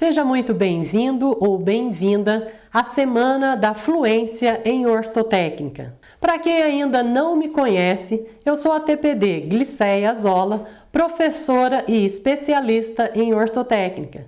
Seja muito bem-vindo ou bem-vinda à Semana da Fluência em Ortotécnica. Para quem ainda não me conhece, eu sou a TPD Gliceia Zola, professora e especialista em ortotécnica.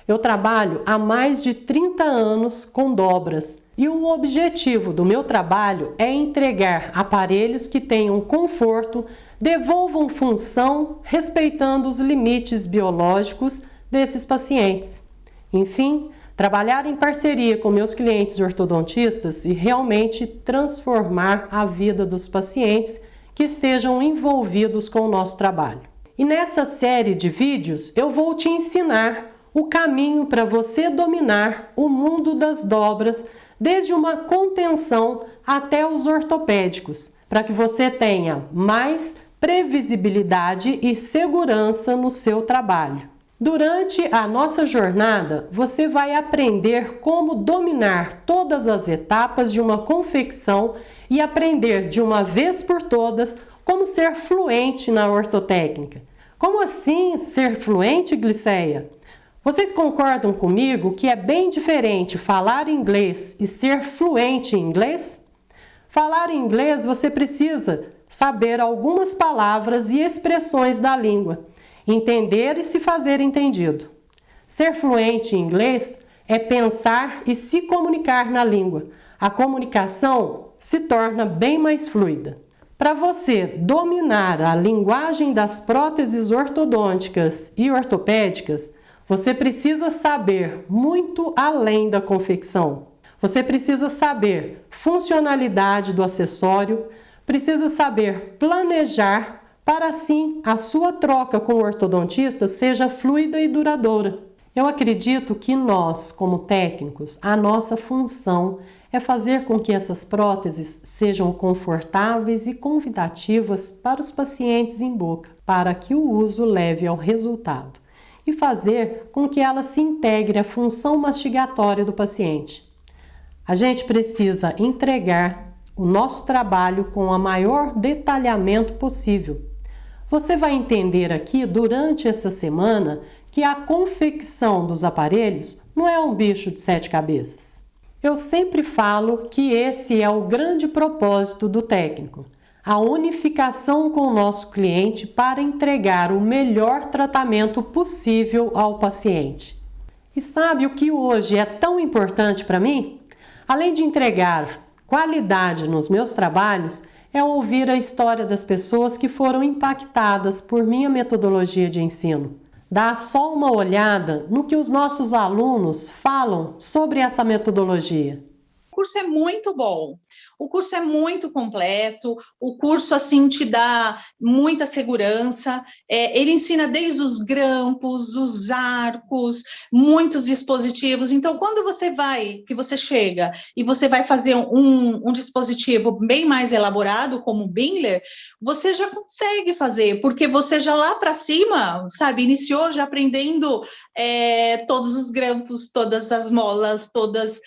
Eu trabalho há mais de 30 anos com dobras e o objetivo do meu trabalho é entregar aparelhos que tenham conforto, devolvam função, respeitando os limites biológicos desses pacientes. Enfim, trabalhar em parceria com meus clientes ortodontistas e realmente transformar a vida dos pacientes que estejam envolvidos com o nosso trabalho. E nessa série de vídeos eu vou te ensinar o caminho para você dominar o mundo das dobras, desde uma contenção até os ortopédicos, para que você tenha mais previsibilidade e segurança no seu trabalho. Durante a nossa jornada, você vai aprender como dominar todas as etapas de uma confecção e aprender de uma vez por todas como ser fluente na ortotécnica. Como assim ser fluente, Gliceia? Vocês concordam comigo que é bem diferente falar inglês e ser fluente em inglês? Falar inglês você precisa saber algumas palavras e expressões da língua, entender e se fazer entendido. Ser fluente em inglês é pensar e se comunicar na língua. A comunicação se torna bem mais fluida. Para você dominar a linguagem das próteses ortodônticas e ortopédicas, você precisa saber muito além da confecção. Você precisa saber funcionalidade do acessório, precisa saber planejar para assim a sua troca com o ortodontista seja fluida e duradoura. Eu acredito que nós, como técnicos, a nossa função é fazer com que essas próteses sejam confortáveis e convidativas para os pacientes em boca, para que o uso leve ao resultado, e fazer com que ela se integre à função mastigatória do paciente. A gente precisa entregar o nosso trabalho com o maior detalhamento possível. Você vai entender aqui durante essa semana que a confecção dos aparelhos não é um bicho de 7 cabeças. Eu sempre falo que esse é o grande propósito do técnico, a unificação com o nosso cliente para entregar o melhor tratamento possível ao paciente. E sabe o que hoje é tão importante para mim? Além de entregar qualidade nos meus trabalhos, é ouvir a história das pessoas que foram impactadas por minha metodologia de ensino. Dá só uma olhada no que os nossos alunos falam sobre essa metodologia. O curso é muito bom, o curso é muito completo, o curso assim te dá muita segurança, ele ensina desde os grampos, os arcos, muitos dispositivos. Então, quando você chega e você vai fazer um dispositivo bem mais elaborado, como o Binler, você já consegue fazer, porque você já lá para cima, sabe, iniciou já aprendendo todos os grampos, todas as molas, todas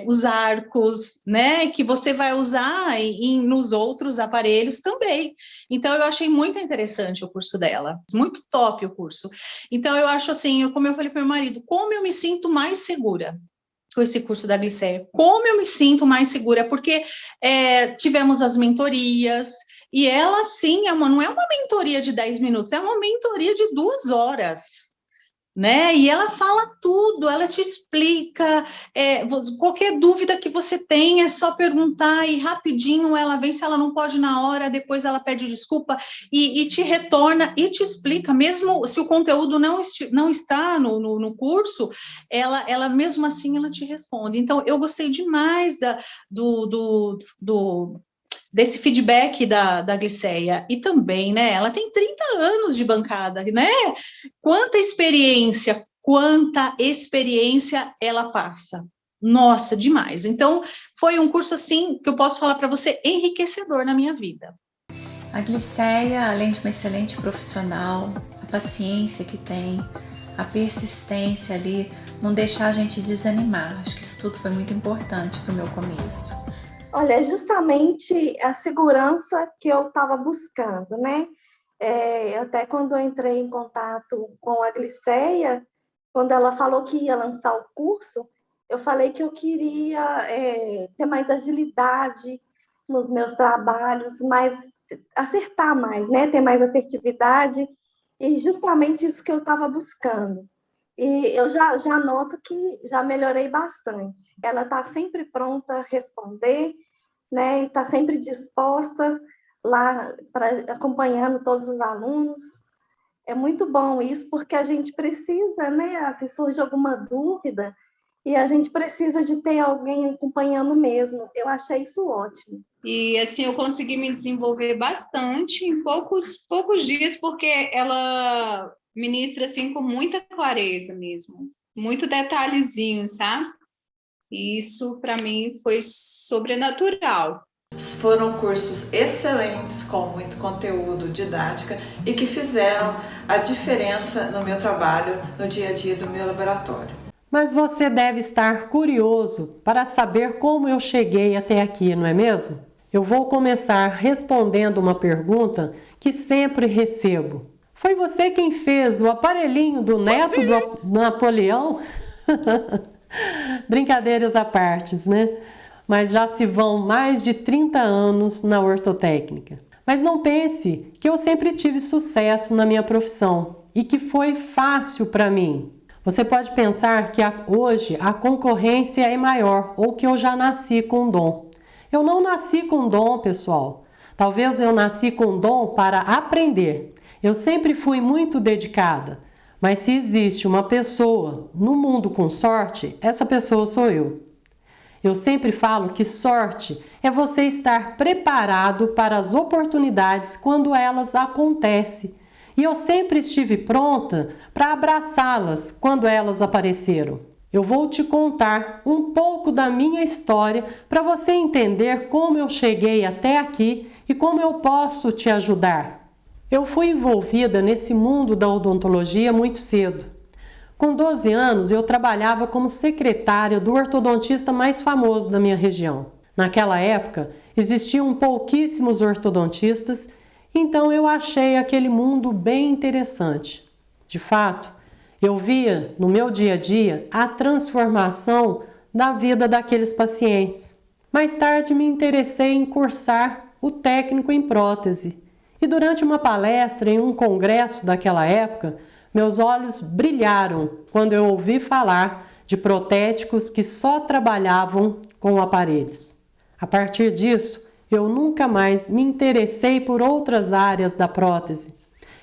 os arcos, né, que você vai usar nos outros aparelhos também. Então, eu achei muito interessante o curso dela, muito top o curso. Então, eu acho assim, como eu falei para o meu marido, como eu me sinto mais segura com esse curso da Gliceia, como eu me sinto mais segura, porque tivemos as mentorias, e ela, sim, não é uma mentoria de 10 minutos, é uma mentoria de 2 horas, né? E ela fala tudo, ela te explica, qualquer dúvida que você tem é só perguntar e rapidinho ela vem, se ela não pode na hora, depois ela pede desculpa e te retorna e te explica, mesmo se o conteúdo não está no curso, ela mesmo assim ela te responde. Então, eu gostei demais desse feedback da Gliceia, e também, né, ela tem 30 anos de bancada, né, quanta experiência ela passa, nossa, demais. Então, foi um curso, assim, que eu posso falar para você, enriquecedor na minha vida. A Gliceia, além de uma excelente profissional, a paciência que tem, a persistência ali, não deixar a gente desanimar, acho que isso tudo foi muito importante para o meu começo. Olha, é justamente a segurança que eu estava buscando, né? Até quando eu entrei em contato com a Gliceia, quando ela falou que ia lançar o curso, eu falei que eu queria ter mais agilidade nos meus trabalhos, acertar mais, né? Ter mais assertividade, e justamente isso que eu estava buscando. E eu já noto que já melhorei bastante. Ela está sempre pronta a responder, né? E está sempre disposta lá, acompanhando todos os alunos. É muito bom isso, porque a gente precisa, né? Se surge alguma dúvida, e a gente precisa de ter alguém acompanhando mesmo. Eu achei isso ótimo. E assim, eu consegui me desenvolver bastante em poucos dias, porque ela ministra assim com muita clareza mesmo, muito detalhezinho, sabe? E isso para mim foi sobrenatural. Foram cursos excelentes, com muito conteúdo, didática, e que fizeram a diferença no meu trabalho, no dia a dia do meu laboratório. Mas você deve estar curioso para saber como eu cheguei até aqui, não é mesmo? Eu vou começar respondendo uma pergunta que sempre recebo. Foi você quem fez o aparelhinho do neto do Napoleão? Brincadeiras à parte, né? Mas já se vão mais de 30 anos na ortotécnica. Mas não pense que eu sempre tive sucesso na minha profissão e que foi fácil para mim. Você pode pensar que hoje a concorrência é maior ou que eu já nasci com dom. Eu não nasci com dom, pessoal. Talvez eu nasci com dom para aprender. Eu sempre fui muito dedicada. Mas se existe uma pessoa no mundo com sorte, essa pessoa sou eu. Eu sempre falo que sorte é você estar preparado para as oportunidades quando elas acontecem. E eu sempre estive pronta para abraçá-las quando elas apareceram. Eu vou te contar um pouco da minha história para você entender como eu cheguei até aqui e como eu posso te ajudar. Eu fui envolvida nesse mundo da odontologia muito cedo. Com 12 anos, eu trabalhava como secretária do ortodontista mais famoso da minha região. Naquela época, existiam pouquíssimos ortodontistas, então eu achei aquele mundo bem interessante. De fato, eu via no meu dia a dia a transformação da vida daqueles pacientes. Mais tarde me interessei em cursar o técnico em prótese. E durante uma palestra em um congresso daquela época, meus olhos brilharam quando eu ouvi falar de protéticos que só trabalhavam com aparelhos. A partir disso, eu nunca mais me interessei por outras áreas da prótese.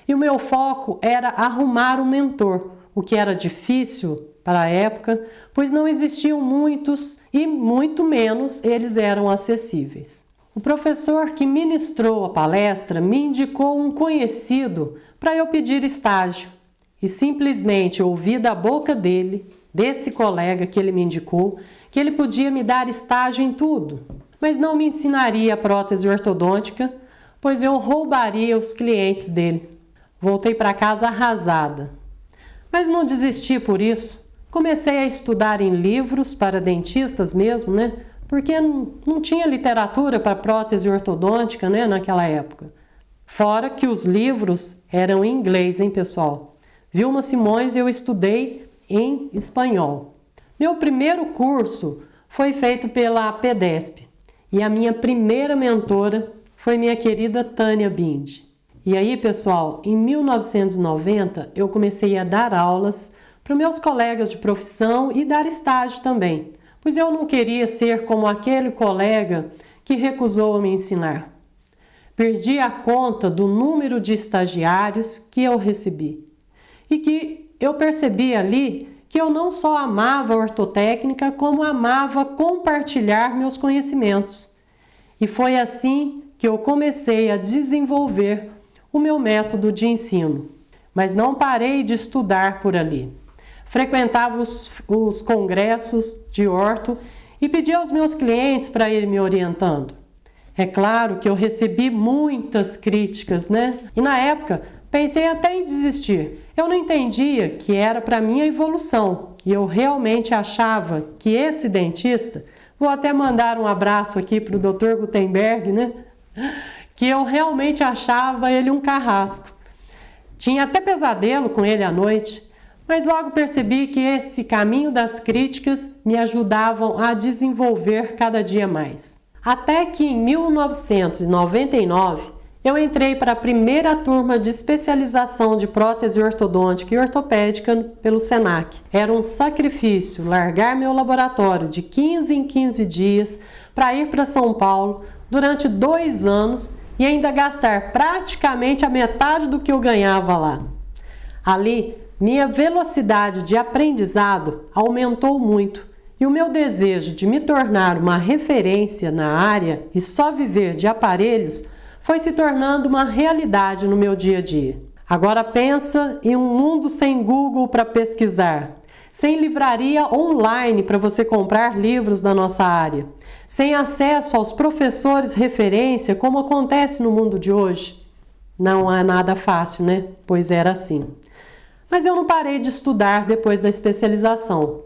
E o meu foco era arrumar um mentor, o que era difícil para a época, pois não existiam muitos e muito menos eles eram acessíveis. O professor que ministrou a palestra me indicou um conhecido para eu pedir estágio. E simplesmente ouvi da boca dele, desse colega que ele me indicou, que ele podia me dar estágio em tudo, mas não me ensinaria a prótese ortodôntica, pois eu roubaria os clientes dele. Voltei para casa arrasada. Mas não desisti por isso. Comecei a estudar em livros para dentistas mesmo, né? Porque não tinha literatura para prótese ortodôntica, né, naquela época. Fora que os livros eram em inglês, hein, pessoal? Vilma Simões eu estudei em espanhol. Meu primeiro curso foi feito pela PEDESP e a minha primeira mentora foi minha querida Tânia Bindi. E aí, pessoal, em 1990 eu comecei a dar aulas para meus colegas de profissão e dar estágio também, pois eu não queria ser como aquele colega que recusou me ensinar. Perdi a conta do número de estagiários que eu recebi e que eu percebi ali que eu não só amava a ortotécnica, como amava compartilhar meus conhecimentos. E foi assim que eu comecei a desenvolver o meu método de ensino. Mas não parei de estudar por ali. Frequentava os congressos de orto e pedia aos meus clientes para ir me orientando. É claro que eu recebi muitas críticas, né? E na época pensei até em desistir. Eu não entendia que era para minha evolução e eu realmente achava que esse dentista, vou até mandar um abraço aqui para o Dr. Gutenberg, né? Que eu realmente achava ele um carrasco. Tinha até pesadelo com ele à noite, Mas logo percebi que esse caminho das críticas me ajudavam a desenvolver cada dia mais. Até que em 1999 eu entrei para a primeira turma de especialização de prótese ortodôntica e ortopédica pelo SENAC. Era um sacrifício largar meu laboratório de 15 em 15 dias para ir para São Paulo durante 2 anos e ainda gastar praticamente a metade do que eu ganhava lá. Ali, minha velocidade de aprendizado aumentou muito e o meu desejo de me tornar uma referência na área e só viver de aparelhos foi se tornando uma realidade no meu dia a dia. Agora pensa em um mundo sem Google para pesquisar, sem livraria online para você comprar livros da nossa área, sem acesso aos professores referência como acontece no mundo de hoje. Não é nada fácil, né? Pois era assim. Mas eu não parei de estudar depois da especialização.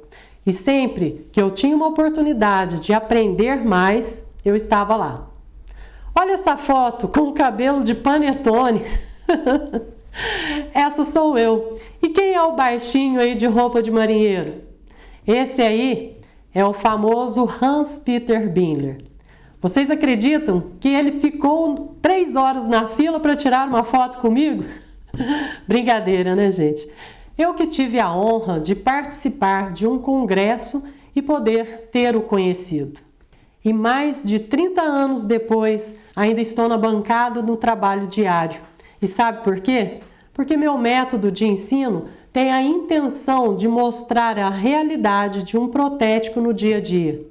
E sempre que eu tinha uma oportunidade de aprender mais, eu estava lá. Olha essa foto com o cabelo de panetone. Essa sou eu. E quem é o baixinho aí de roupa de marinheiro? Esse aí é o famoso Hans-Peter Bindler. Vocês acreditam que ele ficou 3 horas na fila para tirar uma foto comigo? Brincadeira, né, gente? Eu que tive a honra de participar de um congresso e poder ter o conhecido. E mais de 30 anos depois, ainda estou na bancada no trabalho diário. E sabe por quê? Porque meu método de ensino tem a intenção de mostrar a realidade de um protético no dia a dia.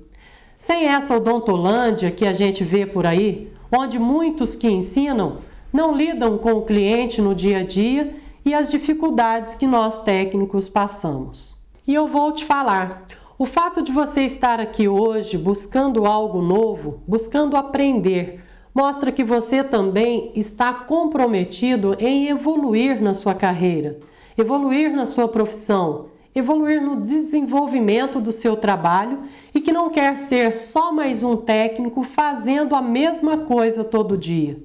Sem essa odontolândia que a gente vê por aí, onde muitos que ensinam não lidam com o cliente no dia a dia e as dificuldades que nós técnicos passamos. E eu vou te falar, o fato de você estar aqui hoje buscando algo novo, buscando aprender, mostra que você também está comprometido em evoluir na sua carreira, evoluir na sua profissão, evoluir no desenvolvimento do seu trabalho e que não quer ser só mais um técnico fazendo a mesma coisa todo dia.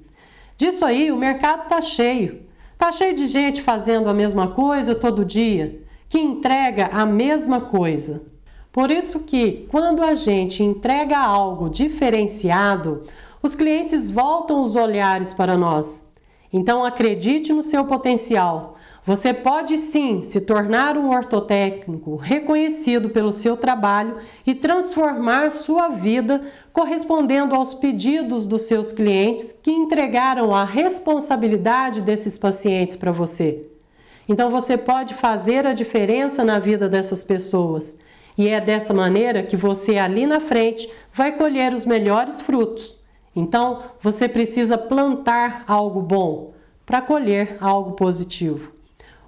Disso aí, o mercado está cheio. Está cheio de gente fazendo a mesma coisa todo dia, que entrega a mesma coisa. Por isso que, quando a gente entrega algo diferenciado, os clientes voltam os olhares para nós. Então, acredite no seu potencial. Você pode sim se tornar um ortotécnico reconhecido pelo seu trabalho e transformar sua vida correspondendo aos pedidos dos seus clientes que entregaram a responsabilidade desses pacientes para você. Então você pode fazer a diferença na vida dessas pessoas. E é dessa maneira que você ali na frente vai colher os melhores frutos. Então você precisa plantar algo bom para colher algo positivo.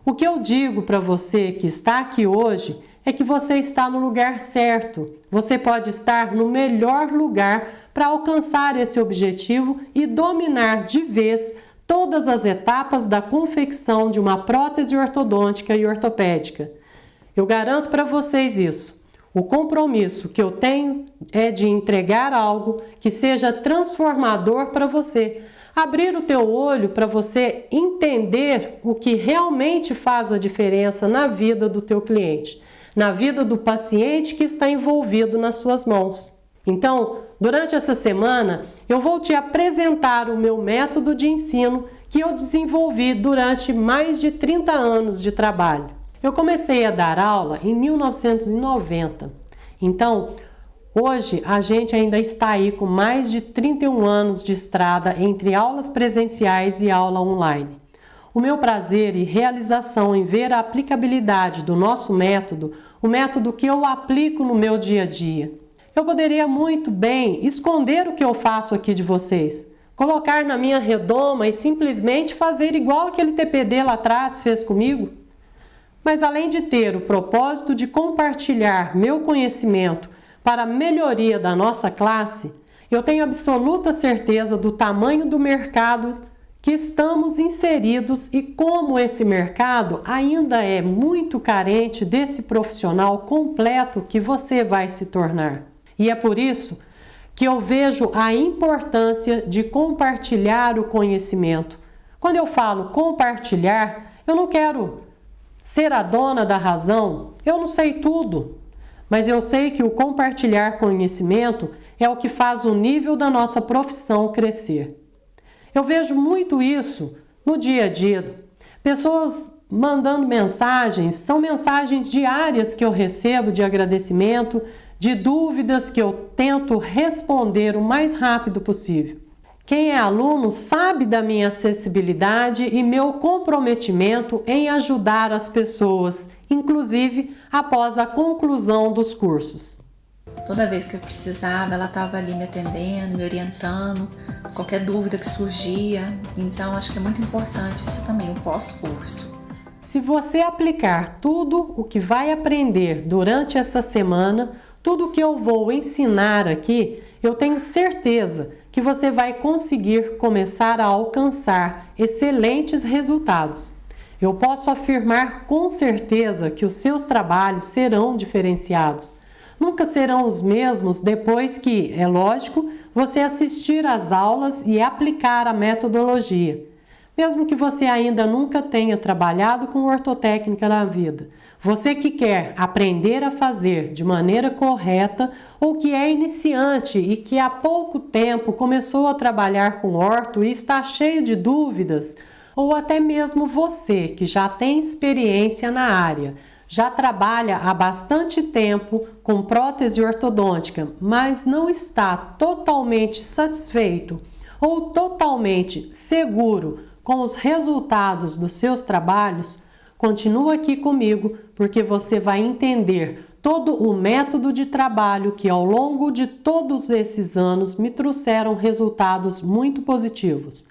O que eu digo para você que está aqui hoje é que você está no lugar certo. Você pode estar no melhor lugar para alcançar esse objetivo e dominar de vez todas as etapas da confecção de uma prótese ortodôntica e ortopédica. Eu garanto para vocês isso. O compromisso que eu tenho é de entregar algo que seja transformador para você. Abrir o teu olho para você entender o que realmente faz a diferença na vida do teu cliente, na vida do paciente que está envolvido nas suas mãos. Então, durante essa semana, eu vou te apresentar o meu método de ensino que eu desenvolvi durante mais de 30 anos de trabalho. Eu comecei a dar aula em 1990. Então, hoje a gente ainda está aí com mais de 31 anos de estrada entre aulas presenciais e aula online. O meu prazer e realização em ver a aplicabilidade do nosso método, o método que eu aplico no meu dia a dia. Eu poderia muito bem esconder o que eu faço aqui de vocês, colocar na minha redoma e simplesmente fazer igual aquele TPD lá atrás fez comigo. Mas além de ter o propósito de compartilhar meu conhecimento para a melhoria da nossa classe, eu tenho absoluta certeza do tamanho do mercado que estamos inseridos e como esse mercado ainda é muito carente desse profissional completo que você vai se tornar. E é por isso que eu vejo a importância de compartilhar o conhecimento. Quando eu falo compartilhar, eu não quero Ser a dona da razão? Eu não sei tudo, mas eu sei que o compartilhar conhecimento é o que faz o nível da nossa profissão crescer. Eu vejo muito isso no dia a dia. Pessoas mandando mensagens, são mensagens diárias que eu recebo de agradecimento, de dúvidas que eu tento responder o mais rápido possível. Quem é aluno sabe da minha acessibilidade e meu comprometimento em ajudar as pessoas, inclusive após a conclusão dos cursos. Toda vez que eu precisava, ela estava ali me atendendo, me orientando, qualquer dúvida que surgia. Então, acho que é muito importante isso também, o pós-curso. Se você aplicar tudo o que vai aprender durante essa semana, tudo o que eu vou ensinar aqui, eu tenho certeza que você vai conseguir começar a alcançar excelentes resultados. Eu posso afirmar com certeza que os seus trabalhos serão diferenciados. Nunca serão os mesmos depois que, é lógico, você assistir às aulas e aplicar a metodologia. Mesmo que você ainda nunca tenha trabalhado com ortotécnica na vida, você que quer aprender a fazer de maneira correta ou que é iniciante e que há pouco tempo começou a trabalhar com orto e está cheio de dúvidas, ou até mesmo você que já tem experiência na área, já trabalha há bastante tempo com prótese ortodôntica, mas não está totalmente satisfeito ou totalmente seguro com os resultados dos seus trabalhos, continua aqui comigo porque você vai entender todo o método de trabalho que ao longo de todos esses anos me trouxeram resultados muito positivos.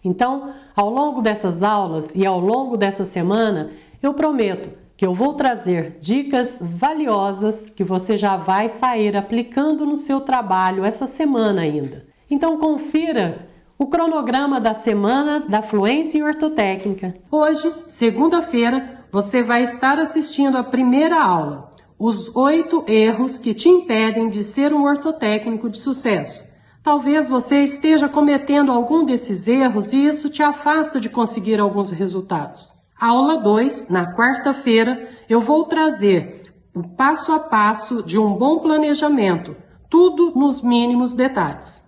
Então, ao longo dessas aulas e ao longo dessa semana, eu prometo que eu vou trazer dicas valiosas que você já vai sair aplicando no seu trabalho essa semana ainda. Então confira o cronograma da Semana da Fluência em Ortotécnica. Hoje, segunda-feira, você vai estar assistindo a primeira aula, os 8 erros que te impedem de ser um ortotécnico de sucesso. Talvez você esteja cometendo algum desses erros e isso te afasta de conseguir alguns resultados. Aula 2, na quarta-feira, eu vou trazer o passo a passo de um bom planejamento, tudo nos mínimos detalhes.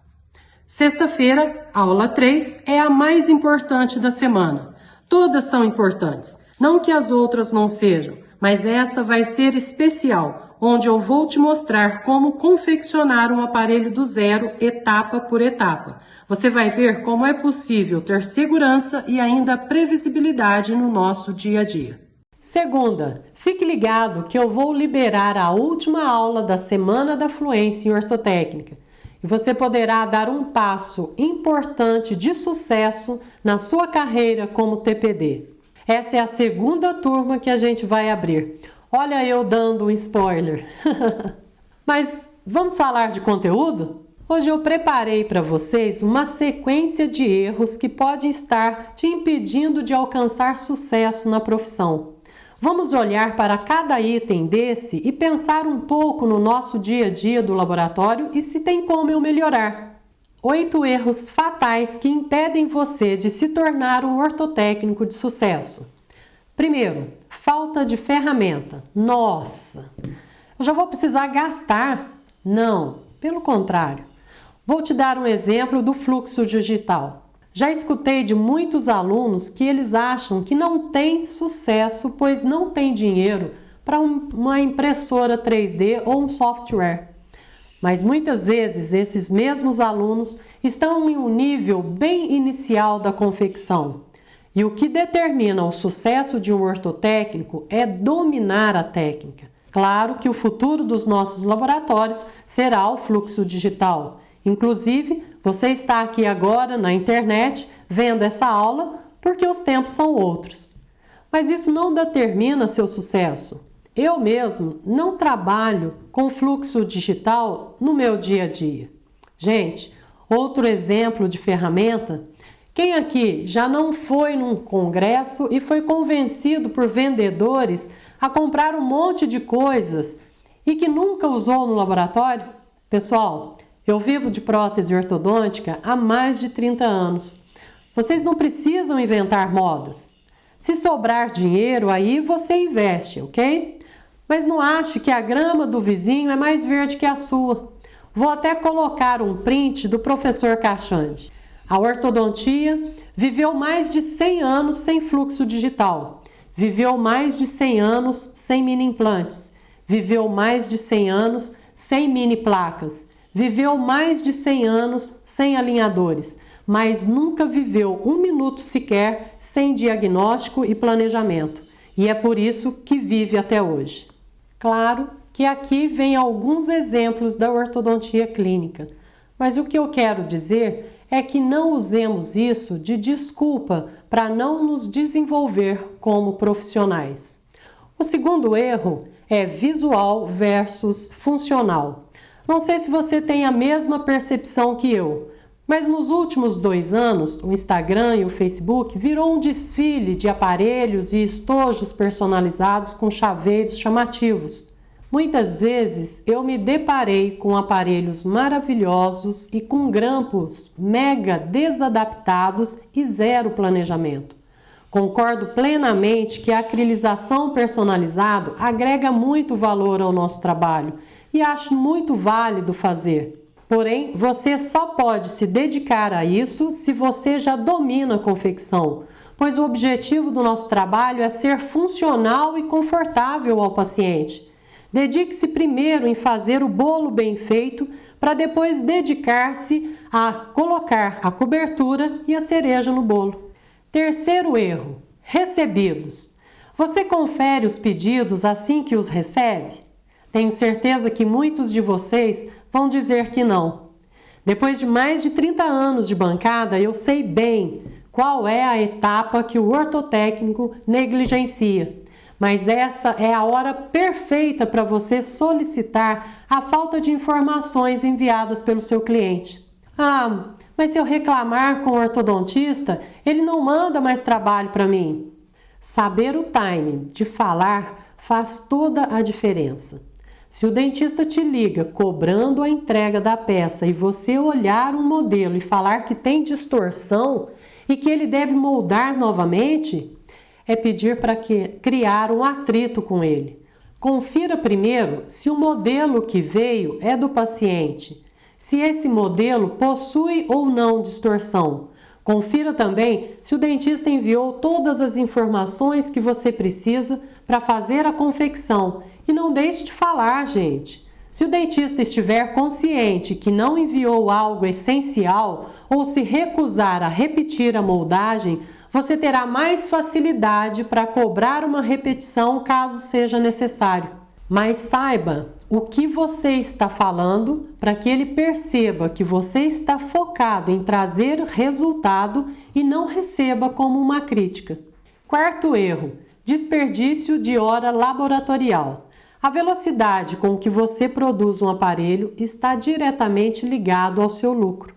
Sexta-feira, aula 3, é a mais importante da semana. Todas são importantes, não que as outras não sejam, mas essa vai ser especial, onde eu vou te mostrar como confeccionar um aparelho do zero, etapa por etapa. Você vai ver como é possível ter segurança e ainda previsibilidade no nosso dia a dia. Segunda, fique ligado que eu vou liberar a última aula da Semana da Fluência em Ortotécnica. E você poderá dar um passo importante de sucesso na sua carreira como TPD. Essa é a segunda turma que a gente vai abrir. Olha eu dando um spoiler. Mas vamos falar de conteúdo? Hoje eu preparei para vocês uma sequência de erros que podem estar te impedindo de alcançar sucesso na profissão. Vamos olhar para cada item desse e pensar um pouco no nosso dia a dia do laboratório e se tem como eu melhorar. 8 erros fatais que impedem você de se tornar um ortotécnico de sucesso. Primeiro, falta de ferramenta. Nossa, eu já vou precisar gastar? Não, pelo contrário. Vou te dar um exemplo do fluxo digital. Já escutei de muitos alunos que eles acham que não têm sucesso, pois não tem dinheiro para uma impressora 3D ou um software. Mas muitas vezes esses mesmos alunos estão em um nível bem inicial da confecção. E o que determina o sucesso de um ortotécnico é dominar a técnica. Claro que o futuro dos nossos laboratórios será o fluxo digital. Inclusive, você está aqui agora na internet vendo essa aula porque os tempos são outros. Mas isso não determina seu sucesso. Eu mesmo não trabalho com fluxo digital no meu dia a dia. Gente, outro exemplo de ferramenta. Quem aqui já não foi num congresso e foi convencido por vendedores a comprar um monte de coisas e que nunca usou no laboratório? Pessoal, eu vivo de prótese ortodôntica há mais de 30 anos. Vocês não precisam inventar modas. Se sobrar dinheiro, aí você investe, ok? Mas não ache que a grama do vizinho é mais verde que a sua. Vou até colocar um print do professor Cachande. A ortodontia viveu mais de 100 anos sem fluxo digital. Viveu mais de 100 anos sem mini implantes. Viveu mais de 100 anos sem mini placas. Viveu mais de 100 anos sem alinhadores. Mas nunca viveu um minuto sequer sem diagnóstico e planejamento. E é por isso que vive até hoje. Claro que aqui vem alguns exemplos da ortodontia clínica, mas o que eu quero dizer é que não usemos isso de desculpa para não nos desenvolver como profissionais. O segundo erro é visual versus funcional. Não sei se você tem a mesma percepção que eu, mas nos últimos 2 anos, o Instagram e o Facebook virou um desfile de aparelhos e estojos personalizados com chaveiros chamativos. Muitas vezes eu me deparei com aparelhos maravilhosos e com grampos mega desadaptados e zero planejamento. Concordo plenamente que a acrilização personalizada agrega muito valor ao nosso trabalho e acho muito válido fazer. Porém, você só pode se dedicar a isso se você já domina a confecção, pois o objetivo do nosso trabalho é ser funcional e confortável ao paciente. Dedique-se primeiro em fazer o bolo bem feito, para depois dedicar-se a colocar a cobertura e a cereja no bolo. Terceiro erro: recebidos. Você confere os pedidos assim que os recebe? Tenho certeza que muitos de vocês vão dizer que não. Depois de mais de 30 anos de bancada, eu sei bem qual é a etapa que o ortotécnico negligencia. Mas essa é a hora perfeita para você solicitar a falta de informações enviadas pelo seu cliente. Ah, mas se eu reclamar com o ortodontista, ele não manda mais trabalho para mim. Saber o timing de falar faz toda a diferença. Se o dentista te liga cobrando a entrega da peça e você olhar um modelo e falar que tem distorção e que ele deve moldar novamente, é pedir para criar um atrito com ele. Confira primeiro se o modelo que veio é do paciente, se esse modelo possui ou não distorção. Confira também se o dentista enviou todas as informações que você precisa para fazer a confecção. E não deixe de falar, gente. Se o dentista estiver consciente que não enviou algo essencial ou se recusar a repetir a moldagem, você terá mais facilidade para cobrar uma repetição caso seja necessário. Mas saiba o que você está falando para que ele perceba que você está focado em trazer resultado e não receba como uma crítica. Quarto erro: desperdício de hora laboratorial. A velocidade com que você produz um aparelho está diretamente ligado ao seu lucro.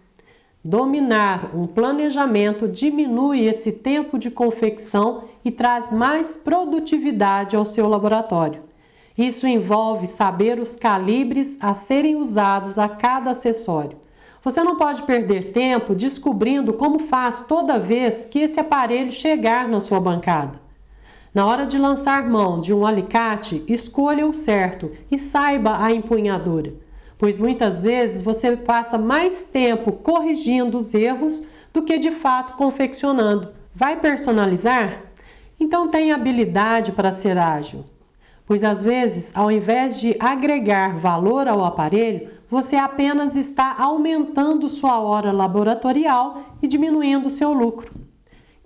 Dominar um planejamento diminui esse tempo de confecção e traz mais produtividade ao seu laboratório. Isso envolve saber os calibres a serem usados a cada acessório. Você não pode perder tempo descobrindo como faz toda vez que esse aparelho chegar na sua bancada. Na hora de lançar mão de um alicate, escolha o certo e saiba a empunhadura, pois muitas vezes você passa mais tempo corrigindo os erros do que de fato confeccionando. Vai personalizar? Então tenha habilidade para ser ágil, pois às vezes, ao invés de agregar valor ao aparelho, você apenas está aumentando sua hora laboratorial e diminuindo seu lucro.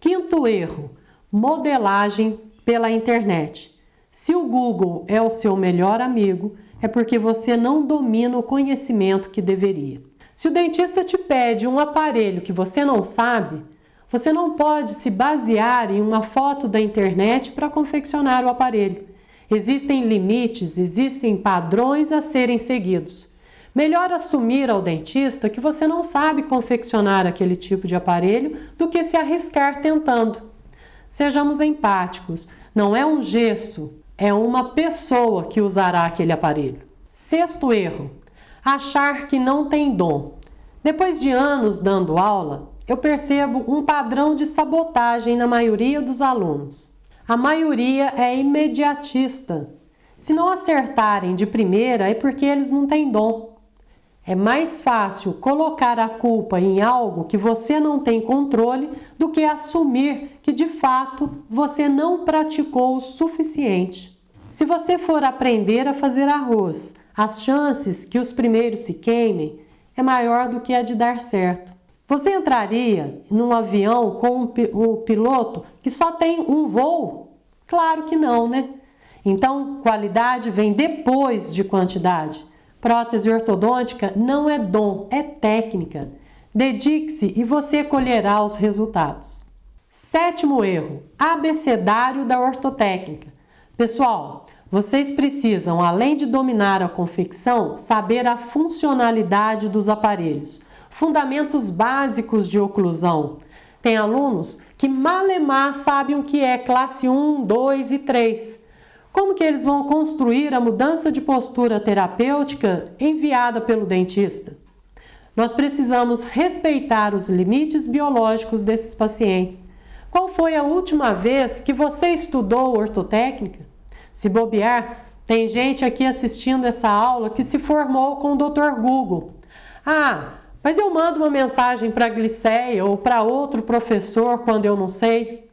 Quinto erro: modelagem pela internet. Se o Google é o seu melhor amigo, é porque você não domina o conhecimento que deveria. Se o dentista te pede um aparelho que você não sabe, você não pode se basear em uma foto da internet para confeccionar o aparelho. Existem limites, existem padrões a serem seguidos. Melhor assumir ao dentista que você não sabe confeccionar aquele tipo de aparelho do que se arriscar tentando. Sejamos empáticos, não é um gesso, é uma pessoa que usará aquele aparelho. Sexto erro: achar que não tem dom. Depois de anos dando aula, eu percebo um padrão de sabotagem na maioria dos alunos. A maioria é imediatista. Se não acertarem de primeira, é porque eles não têm dom. É mais fácil colocar a culpa em algo que você não tem controle do que assumir que, de fato, você não praticou o suficiente. Se você for aprender a fazer arroz, as chances que os primeiros se queimem é maior do que a de dar certo. Você entraria num avião com um piloto que só tem um voo? Claro que não, né? Então, qualidade vem depois de quantidade. Prótese ortodôntica não é dom, é técnica. Dedique-se e você colherá os resultados. 7º erro, abecedário da ortotécnica. Pessoal, vocês precisam, além de dominar a confecção, saber a funcionalidade dos aparelhos, fundamentos básicos de oclusão. Tem alunos que malemar sabem o que é classe 1, 2 e 3. Como que eles vão construir a mudança de postura terapêutica enviada pelo dentista? Nós precisamos respeitar os limites biológicos desses pacientes. Qual foi a última vez que você estudou ortotécnica? Se bobear, tem gente aqui assistindo essa aula que se formou com o Dr. Google. Ah, mas eu mando uma mensagem para a Gliceia ou para outro professor quando eu não sei.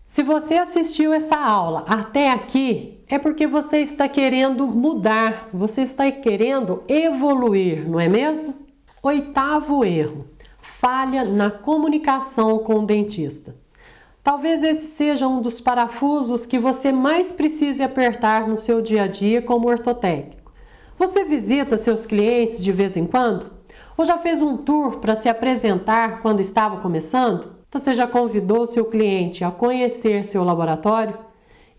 Se você assistiu essa aula até aqui, é porque você está querendo mudar, você está querendo evoluir, não é mesmo? 8º erro, falha na comunicação com o dentista. Talvez esse seja um dos parafusos que você mais precise apertar no seu dia a dia como ortotécnico. Você visita seus clientes de vez em quando? Ou já fez um tour para se apresentar quando estava começando? Você já convidou seu cliente a conhecer seu laboratório?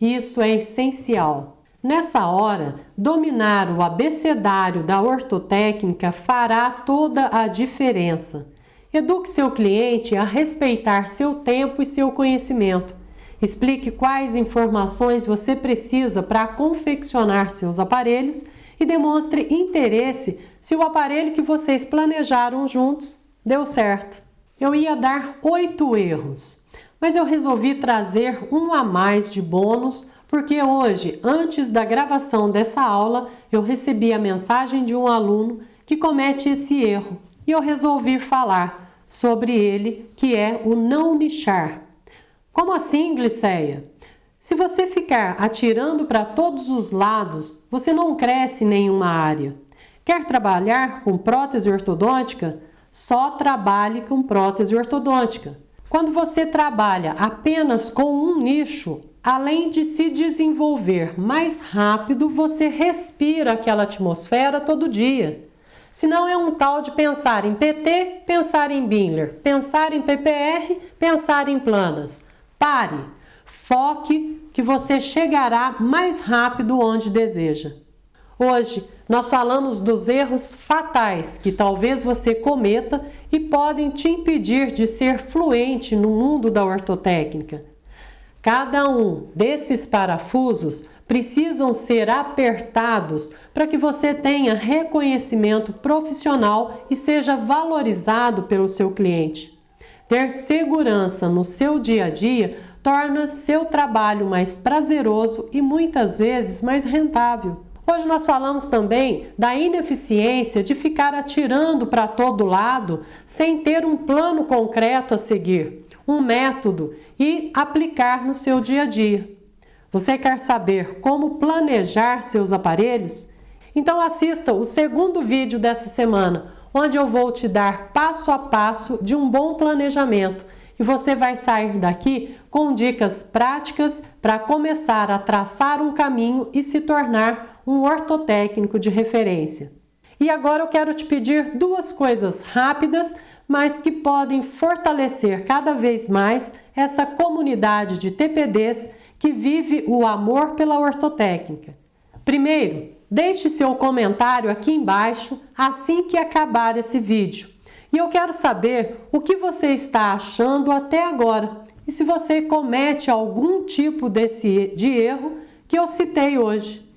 Isso é essencial. Nessa hora, dominar o abecedário da ortotécnica fará toda a diferença. Eduque seu cliente a respeitar seu tempo e seu conhecimento. Explique quais informações você precisa para confeccionar seus aparelhos e demonstre interesse se o aparelho que vocês planejaram juntos deu certo. Eu ia dar 8 erros, mas eu resolvi trazer um a mais de bônus porque hoje, antes da gravação dessa aula, eu recebi a mensagem de um aluno que comete esse erro e eu resolvi falar sobre ele, que é o não nichar. Como assim, Gliceia? Se você ficar atirando para todos os lados, você não cresce em nenhuma área. Quer trabalhar com prótese ortodôntica? Só trabalhe com prótese ortodôntica. Quando você trabalha apenas com um nicho, além de se desenvolver mais rápido, você respira aquela atmosfera todo dia. Senão é um tal de pensar em PT, pensar em Binler, pensar em PPR, pensar em planas. Pare, foque que você chegará mais rápido onde deseja. Hoje, nós falamos dos erros fatais que talvez você cometa e podem te impedir de ser fluente no mundo da ortotécnica. Cada um desses parafusos precisam ser apertados para que você tenha reconhecimento profissional e seja valorizado pelo seu cliente. Ter segurança no seu dia a dia torna seu trabalho mais prazeroso e muitas vezes mais rentável. Hoje nós falamos também da ineficiência de ficar atirando para todo lado sem ter um plano concreto a seguir, um método e aplicar no seu dia a dia. Você quer saber como planejar seus aparelhos? Então assista o segundo vídeo dessa semana, onde eu vou te dar passo a passo de um bom planejamento e você vai sair daqui com dicas práticas para começar a traçar um caminho e se tornar um ortotécnico de referência. E agora eu quero te pedir 2 coisas rápidas, mas que podem fortalecer cada vez mais essa comunidade de TPDs que vive o amor pela ortotécnica. Primeiro, deixe seu comentário aqui embaixo assim que acabar esse vídeo. E eu quero saber o que você está achando até agora e se você comete algum tipo de erro que eu citei hoje.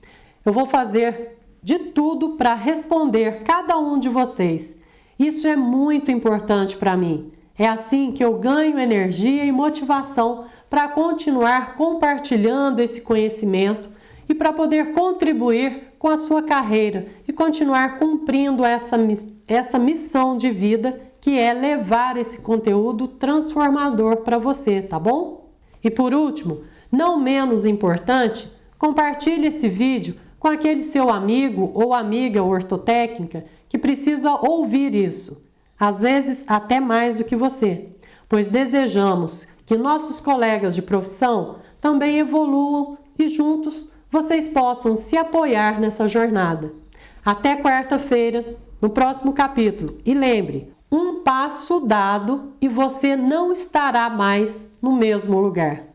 Eu vou fazer de tudo para responder cada um de vocês. Isso é muito importante para mim. É assim que eu ganho energia e motivação para continuar compartilhando esse conhecimento e para poder contribuir com a sua carreira e continuar cumprindo essa missão de vida, que é levar esse conteúdo transformador para você, tá bom? E por último, não menos importante, compartilhe esse vídeo com aquele seu amigo ou amiga ortotécnica que precisa ouvir isso, às vezes até mais do que você, pois desejamos que nossos colegas de profissão também evoluam e juntos vocês possam se apoiar nessa jornada. Até quarta-feira, no próximo capítulo. E lembre, um passo dado e você não estará mais no mesmo lugar.